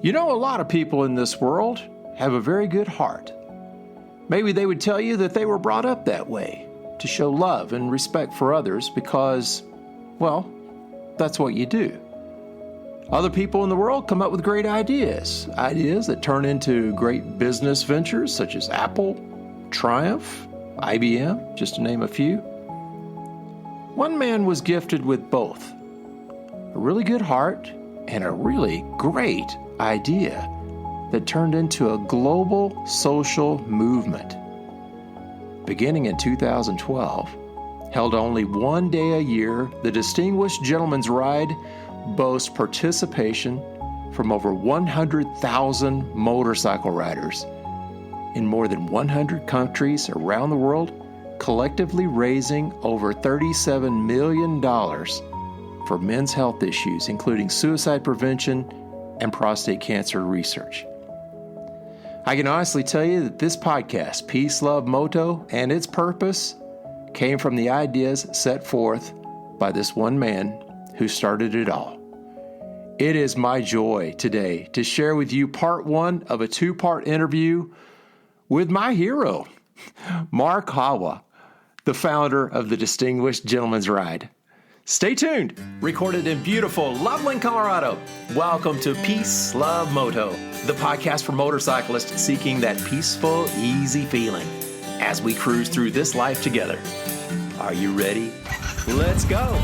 You know, a lot of people in this world have a very good heart. Maybe they would tell you that they were brought up that way, to show love and respect for others because, well, that's what you do. Other people in the world come up with great ideas that turn into great business ventures such as Apple, Triumph, IBM, just to name a few. One man was gifted with both, a really good heart and a really great idea that turned into a global social movement. Beginning in 2012, held only one day a year, the Distinguished Gentleman's Ride boasts participation from over 100,000 motorcycle riders in more than 100 countries around the world, collectively raising over $37 million for men's health issues, including suicide prevention and prostate cancer research. I can honestly tell you that this podcast, Peace, Love Moto, and its purpose came from the ideas set forth by this one man who started it all. It is my joy today to share with you part one of a two-part interview with my hero, Mark Hawwa, the founder of the Distinguished Gentleman's Ride. Stay tuned. Recorded in beautiful Loveland, Colorado. Welcome to Peace, Love Moto, the podcast for motorcyclists seeking that peaceful, easy feeling as we cruise through this life together. Are you ready? Let's go.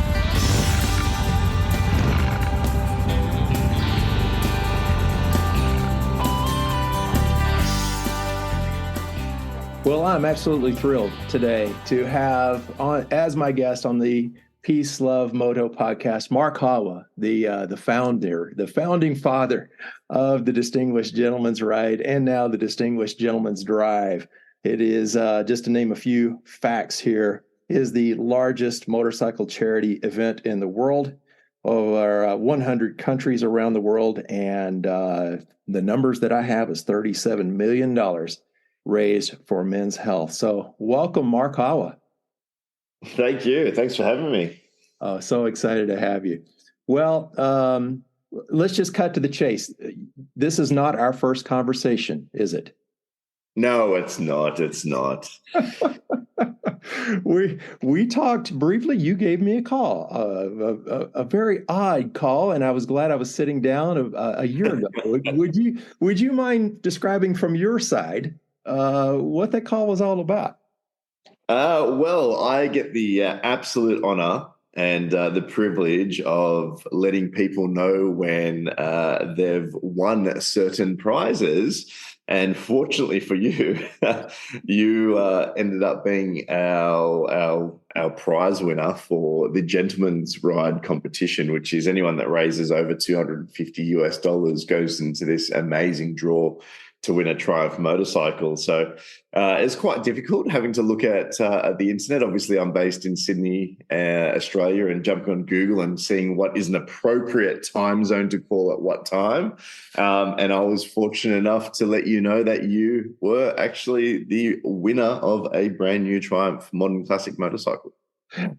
Well, I'm absolutely thrilled today to have on as my guest on the Peace, Love, Moto podcast, Mark Hawwa, the founder, the founding father of the Distinguished Gentleman's Ride and now the Distinguished Gentleman's Drive. It is, just to name a few facts here, is the largest motorcycle charity event in the world, over 100 countries around the world, and the numbers that I have is $37 million raised for men's health. So welcome, Mark Hawwa. Thank you. Thanks for having me. Oh, so excited to have you. Well, let's just cut to the chase. This is not our first conversation, is it? No, it's not. It's not. We talked briefly. You gave me a call, a very odd call, and I was glad I was sitting down a year ago. Would you mind describing from your side what that call was all about? Well, I get the absolute honor and the privilege of letting people know when they've won certain prizes. And fortunately for you, you ended up being our prize winner for the Gentleman's Ride competition, which is anyone that raises over $250 goes into this amazing draw to win a Triumph motorcycle. So it's quite difficult having to look at the internet. Obviously, I'm based in Sydney, Australia, and jumping on Google and seeing what is an appropriate time zone to call at what time. And I was fortunate enough to let you know that you were actually the winner of a brand new Triumph Modern Classic motorcycle.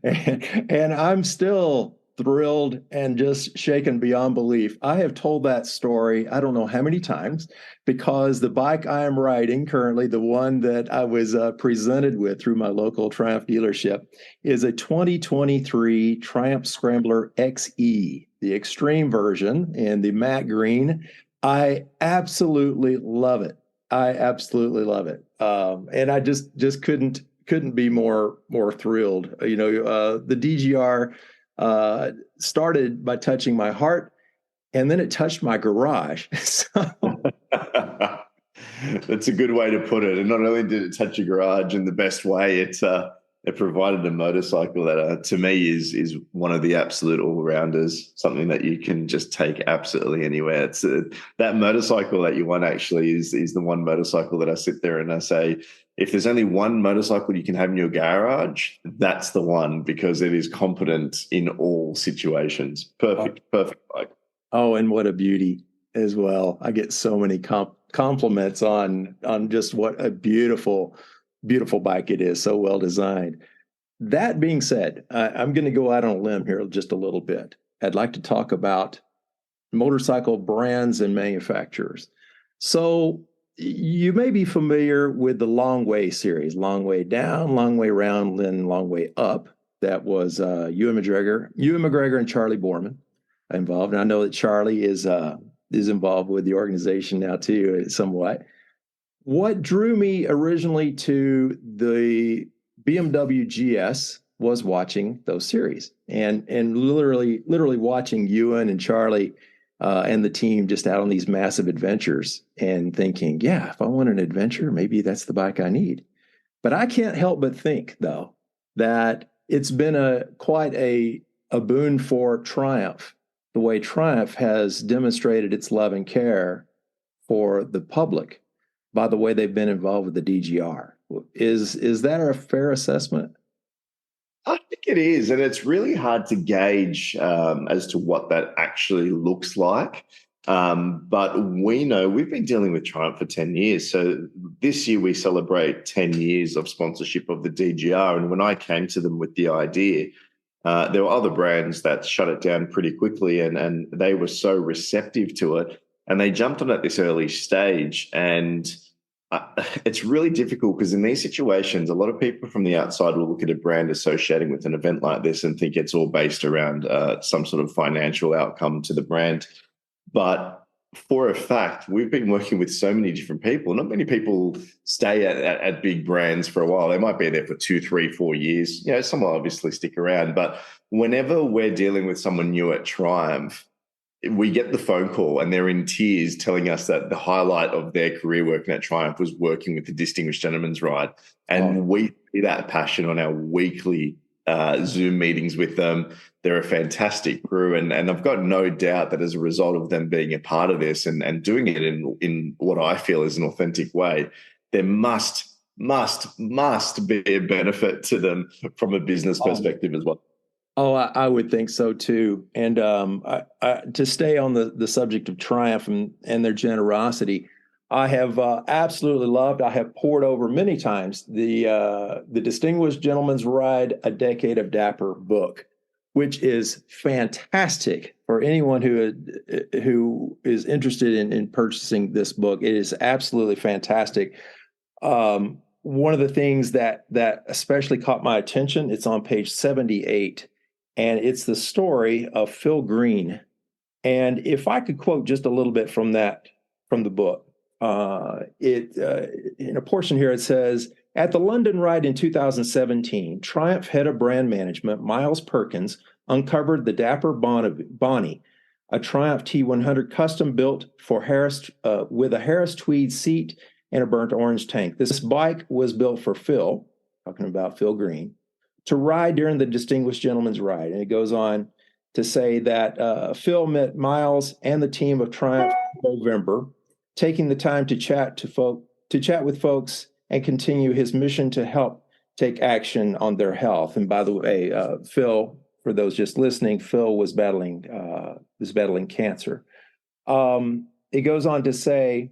And I'm still thrilled and just shaken beyond belief. I have told that story, I don't know how many times, because the bike I am riding currently, the one that I was presented with through my local Triumph dealership, is a 2023 Triumph Scrambler XE, the extreme version in the matte green. I absolutely love it. And I just couldn't be more thrilled. You know, the DGR started by touching my heart, and then it touched my garage. So that's a good way to put it. And not only did it touch your garage in the best way, it provided a motorcycle that to me is one of the absolute all-rounders, something that you can just take absolutely anywhere. It's that motorcycle that you won actually is the one motorcycle that I sit there and I say, if there's only one motorcycle you can have in your garage, that's the one, because it is competent in all situations. Perfect bike. Oh, and what a beauty as well. I get so many compliments on just what a beautiful bike it is, so well designed. That being said, I'm going to go out on a limb here just a little bit. I'd like to talk about motorcycle brands and manufacturers. So you may be familiar with the Long Way series, Long Way Down, Long Way Round, then Long Way Up. That was Ewan McGregor and Charlie Borman involved. And I know that Charlie is involved with the organization now too, somewhat. What drew me originally to the BMW GS was watching those series and literally watching Ewan and Charlie and the team just out on these massive adventures and thinking, yeah, if I want an adventure, maybe that's the bike I need. But I can't help but think, though, that it's been quite a boon for Triumph, the way Triumph has demonstrated its love and care for the public by the way they've been involved with the DGR. Is that a fair assessment? I think it is, and it's really hard to gauge as to what that actually looks like. But we know we've been dealing with Triumph for 10 years. So this year we celebrate 10 years of sponsorship of the DGR. And when I came to them with the idea, there were other brands that shut it down pretty quickly, and they were so receptive to it. And they jumped on at this early stage. And it's really difficult because in these situations, a lot of people from the outside will look at a brand associating with an event like this and think it's all based around some sort of financial outcome to the brand. But for a fact, we've been working with so many different people. Not many people stay at big brands for a while. They might be there for 2, 3, 4 years. You know, some will obviously stick around. But whenever we're dealing with someone new at Triumph, we get the phone call and they're in tears telling us that the highlight of their career working at Triumph was working with the Distinguished Gentleman's Ride. And we see that passion on our weekly Zoom meetings with them. They're a fantastic crew. And I've got no doubt that as a result of them being a part of this and doing it in what I feel is an authentic way, there must be a benefit to them from a business perspective as well. Oh, I would think so too. And to stay on the subject of Triumph and their generosity, I have absolutely loved. I have poured over many times the Distinguished Gentleman's Ride: A Decade of Dapper book, which is fantastic for anyone who is interested in purchasing this book. It is absolutely fantastic. One of the things that especially caught my attention, it's on page 78. And it's the story of Phil Green. And if I could quote just a little bit from the book, in a portion here it says, at the London ride in 2017, Triumph head of brand management, Miles Perkins, uncovered the Dapper Bonnie, a Triumph T100 custom built for Harris with a Harris tweed seat and a burnt orange tank. This bike was built for Phil, talking about Phil Green, to ride during the Distinguished Gentleman's Ride. And it goes on to say that Phil met Miles and the team of Triumph in November, taking the time to chat with folks and continue his mission to help take action on their health. And by the way, Phil, for those just listening, Phil was battling cancer. It goes on to say,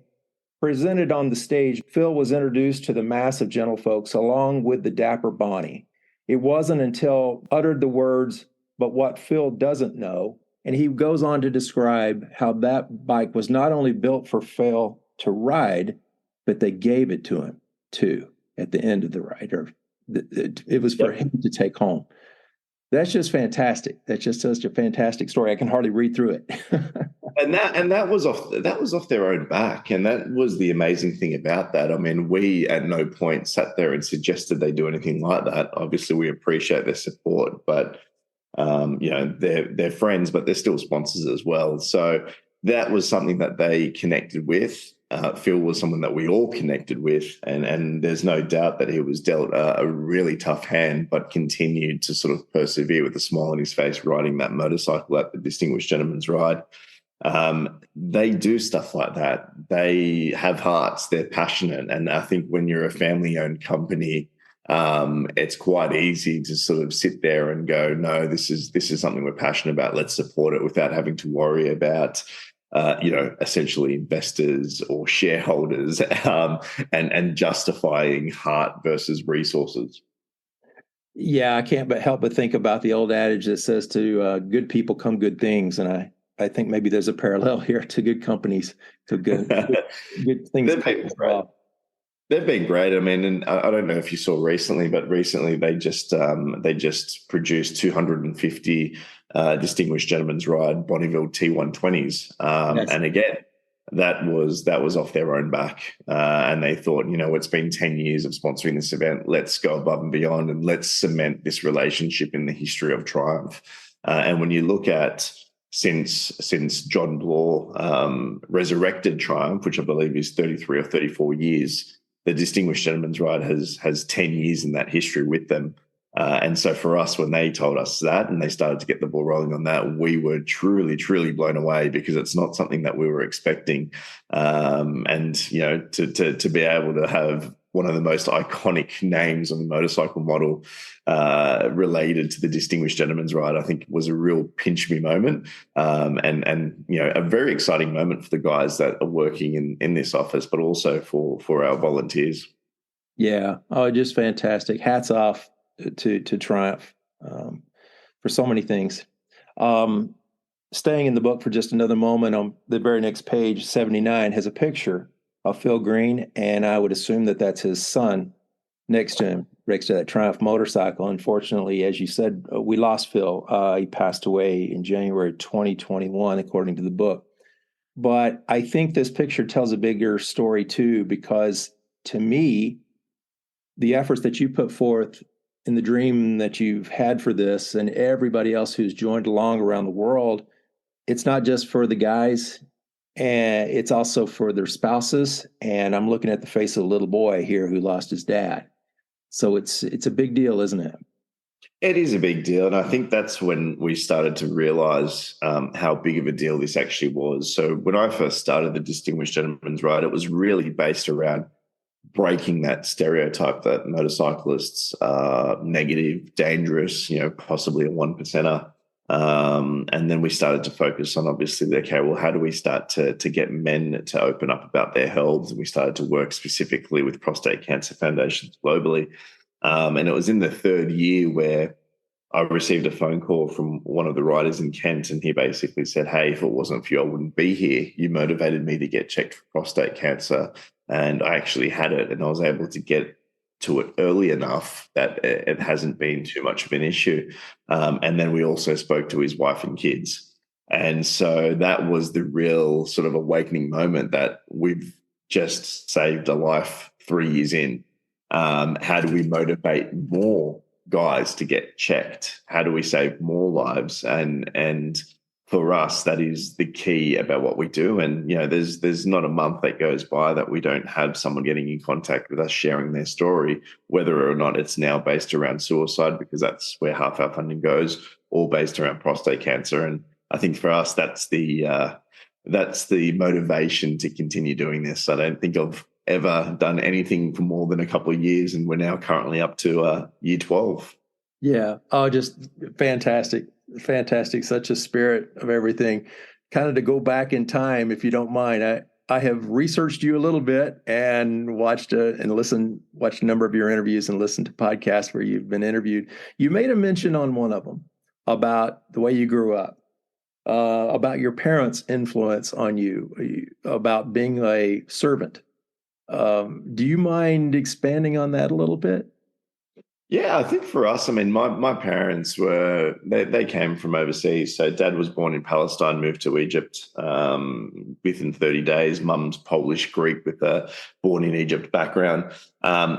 presented on the stage, Phil was introduced to the mass of gentlefolks along with the Dapper Bonnie. It wasn't until uttered the words, but what Phil doesn't know. And he goes on to describe how that bike was not only built for Phil to ride, but they gave it to him too at the end of the ride. Or it was for him to take home. That's just fantastic. That's just such a fantastic story. I can hardly read through it. And that was off their own back, and that was the amazing thing about that. I mean, we at no point sat there and suggested they do anything like that. Obviously, we appreciate their support, but they're friends, but they're still sponsors as well. So that was something that they connected with. Phil was someone that we all connected with, and there's no doubt that he was dealt a really tough hand, but continued to sort of persevere with a smile on his face, riding that motorcycle at the Distinguished Gentleman's Ride. They do stuff like that. They have hearts. They're passionate, and I think when you're a family-owned company, it's quite easy to sort of sit there and go, "No, this is something we're passionate about. Let's support it," without having to worry about, essentially investors or shareholders, and justifying heart versus resources. Yeah, I can't help but think about the old adage that says to good people come good things, and I think maybe there's a parallel here to good companies, to good things They've been as great. well. They've been great. I mean, and I don't know if you saw recently, but recently they just produced 250 distinguished gentlemen's ride Bonneville T120s, Yes. and again, that was off their own back, and they thought, it's been 10 years of sponsoring this event. Let's go above and beyond, and let's cement this relationship in the history of Triumph. And when you look at since John Law resurrected Triumph, which I believe is 33 or 34 years, the Distinguished Gentleman's Ride has 10 years in that history with them. And so for us, when they told us that and they started to get the ball rolling on that, we were truly, truly blown away, because it's not something that we were expecting. And, to be able to have one of the most iconic names on the motorcycle model related to the Distinguished Gentleman's Ride, I think was a real pinch me moment, and a very exciting moment for the guys that are working in this office, but also for our volunteers. Yeah. Oh, just fantastic. Hats off to Triumph for so many things. Staying in the book for just another moment, on the very next page, 79, has a picture of Phil Green, and I would assume that that's his son next to him, next to that Triumph motorcycle. Unfortunately, as you said, we lost Phil. He passed away in January 2021, according to the book. But I think this picture tells a bigger story too, because to me, the efforts that you put forth in the dream that you've had for this, and everybody else who's joined along around the world, it's not just for the guys, and it's also for their spouses. And I'm looking at the face of a little boy here who lost his dad. So it's a big deal, isn't it? It is a big deal. And I think that's when we started to realize how big of a deal this actually was. So when I first started the Distinguished Gentleman's Ride, it was really based around breaking that stereotype that motorcyclists are negative, dangerous, possibly a one percenter. And then we started to focus on, obviously, okay, well, how do we start to get men to open up about their health? And we started to work specifically with prostate cancer foundations globally. And it was in the third year where I received a phone call from one of the riders in Kent, and he basically said, "Hey, if it wasn't for you, I wouldn't be here. You motivated me to get checked for prostate cancer." And I actually had it, and I was able to get to it early enough that it hasn't been too much of an issue. And then we also spoke to his wife and kids. And so that was the real sort of awakening moment that we've just saved a life 3 years in. How do we motivate more guys to get checked? How do we save more lives? And for us, that is the key about what we do. And there's not a month that goes by that we don't have someone getting in contact with us, sharing their story, whether or not it's now based around suicide, because that's where half our funding goes, or based around prostate cancer. And I think for us, that's the motivation to continue doing this. I don't think I've ever done anything for more than a couple of years, and we're now currently up to year 12. Yeah. Oh, just fantastic. Fantastic. Such a spirit of everything. Kind of to go back in time, if you don't mind, I have researched you a little bit and watched a number of your interviews and listened to podcasts where you've been interviewed. You made a mention on one of them about the way you grew up, about your parents' influence on you, about being a servant. Do you mind expanding on that a little bit? Yeah, I think for us, I mean, my parents they came from overseas. So dad was born in Palestine, moved to Egypt within 30 days. Mum's Polish Greek with a born in Egypt background.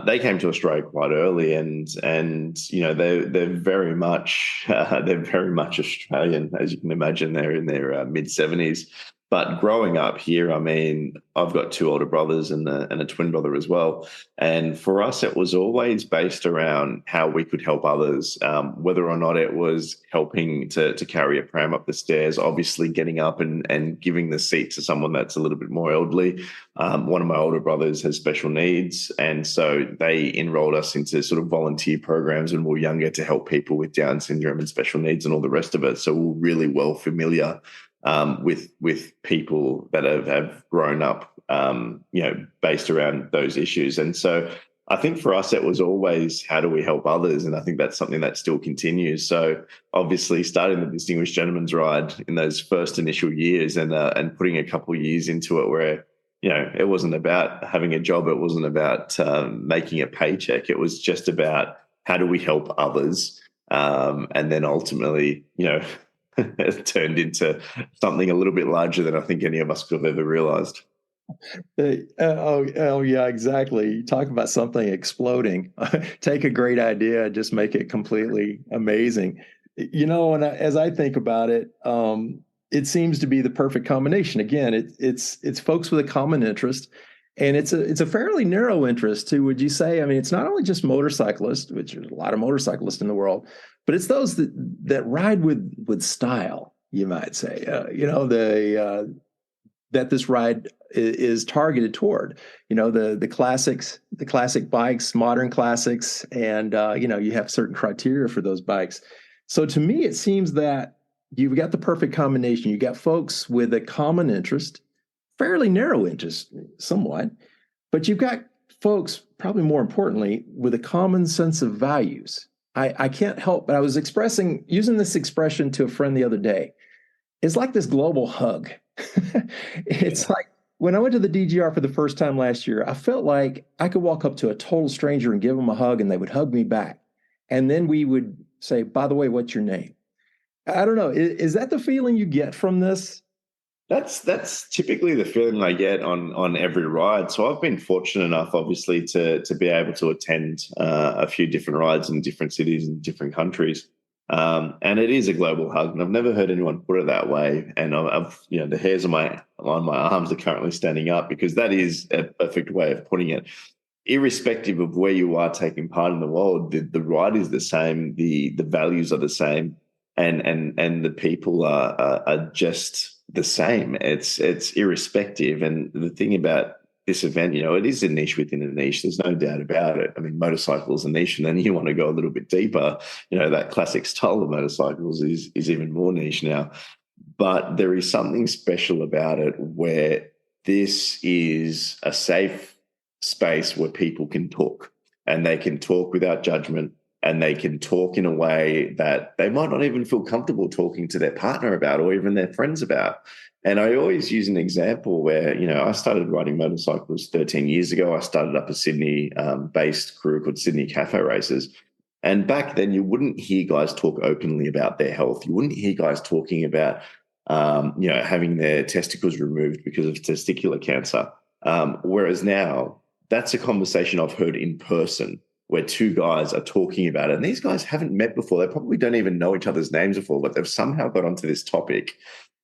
They came to Australia quite early, and they're very much Australian, as you can imagine. They're in their mid-70s. But growing up here, I mean, I've got two older brothers and a twin brother as well. And for us, it was always based around how we could help others, whether or not it was helping to carry a pram up the stairs, obviously getting up and giving the seat to someone that's a little bit more elderly. One of my older brothers has special needs, and so they enrolled us into sort of volunteer programs when we were younger to help people with Down syndrome and special needs and all the rest of it. So we're really well familiar with people that have grown up, based around those issues. And so I think for us, it was always how do we help others? And I think that's something that still continues. So obviously starting the Distinguished Gentleman's Ride in those first initial years and putting a couple of years into it where, it wasn't about having a job. It wasn't about making a paycheck. It was just about how do we help others? And then ultimately, it turned into something a little bit larger than I think any of us could have ever realized. Oh, yeah, exactly. You talk about something exploding. Take a great idea, just make it completely amazing. And as I think about it, it seems to be the perfect combination. Again, it's folks with a common interest, and it's a fairly narrow interest too. Would you say? I mean, it's not only just motorcyclists, which there's a lot of motorcyclists in the world, but it's those that ride with style. You might say, that this ride is targeted toward, the classics, the classic bikes, modern classics, and you have certain criteria for those bikes. So to me, it seems that you've got the perfect combination. You got folks with a common interest, fairly narrow interest, somewhat, but you've got folks, probably more importantly, with a common sense of values. I can't help, but I was using this expression to a friend the other day. It's like this global hug. It's like when I went to the DGR for the first time last year, I felt like I could walk up to a total stranger and give them a hug and they would hug me back. And then we would say, by the way, what's your name? I don't know. Is that the feeling you get from this? That's typically the feeling I get on every ride. So I've been fortunate enough, obviously, to be able to attend a few different rides in different cities and different countries. And it is a global hug, and I've never heard anyone put it that way. And I've the hairs on my arms are currently standing up because that is a perfect way of putting it. Irrespective of where you are taking part in the world, the ride is the same, the values are the same, and the people are just the same. It's irrespective. And the thing about this event, it is a niche within a niche. There's no doubt about it. I mean, motorcycles are niche, and then you want to go a little bit deeper. That classic style of motorcycles is even more niche now. But there is something special about it where this is a safe space where people can talk, and they can talk without judgment, and they can talk in a way that they might not even feel comfortable talking to their partner about or even their friends about. And I always use an example where, I started riding motorcycles 13 years ago. I started up a Sydney-based crew called Sydney Cafe Races. And back then, you wouldn't hear guys talk openly about their health. You wouldn't hear guys talking about, having their testicles removed because of testicular cancer. Whereas now, that's a conversation I've heard in person where two guys are talking about it. And these guys haven't met before. They probably don't even know each other's names before, but they've somehow got onto this topic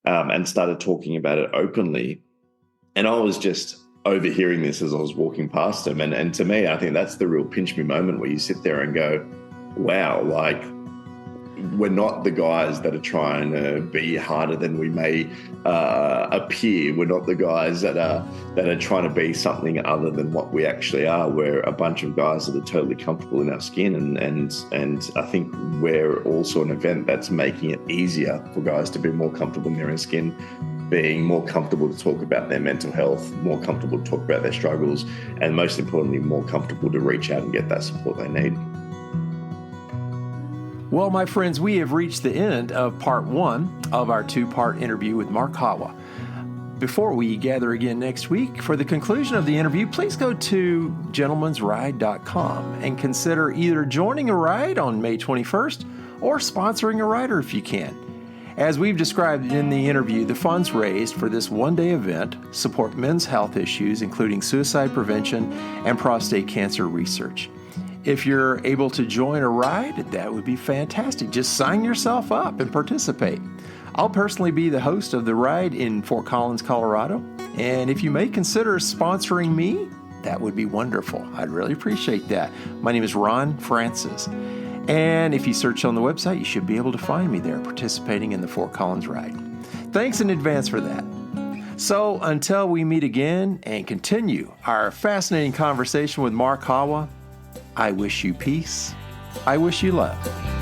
and started talking about it openly. And I was just overhearing this as I was walking past them. And to me, I think that's the real pinch me moment where you sit there and go, wow, like, we're not the guys that are trying to be harder than we may appear. We're not the guys that are trying to be something other than what we actually are. We're a bunch of guys that are totally comfortable in our skin, and I think we're also an event that's making it easier for guys to be more comfortable in their own skin, being more comfortable to talk about their mental health, more comfortable to talk about their struggles, and most importantly, more comfortable to reach out and get that support they need. Well, my friends, we have reached the end of part one of our two-part interview with Mark Hawwa. Before we gather again next week for the conclusion of the interview, please go to gentlemansride.com and consider either joining a ride on May 21st or sponsoring a rider if you can. As we've described in the interview, the funds raised for this one-day event support men's health issues, including suicide prevention and prostate cancer research. If you're able to join a ride, that would be fantastic. Just sign yourself up and participate. I'll personally be the host of the ride in Fort Collins, Colorado. And if you may consider sponsoring me, that would be wonderful. I'd really appreciate that. My name is Ron Francis. And if you search on the website, you should be able to find me there participating in the Fort Collins ride. Thanks in advance for that. So until we meet again and continue our fascinating conversation with Mark Hawwa, I wish you peace. I wish you love.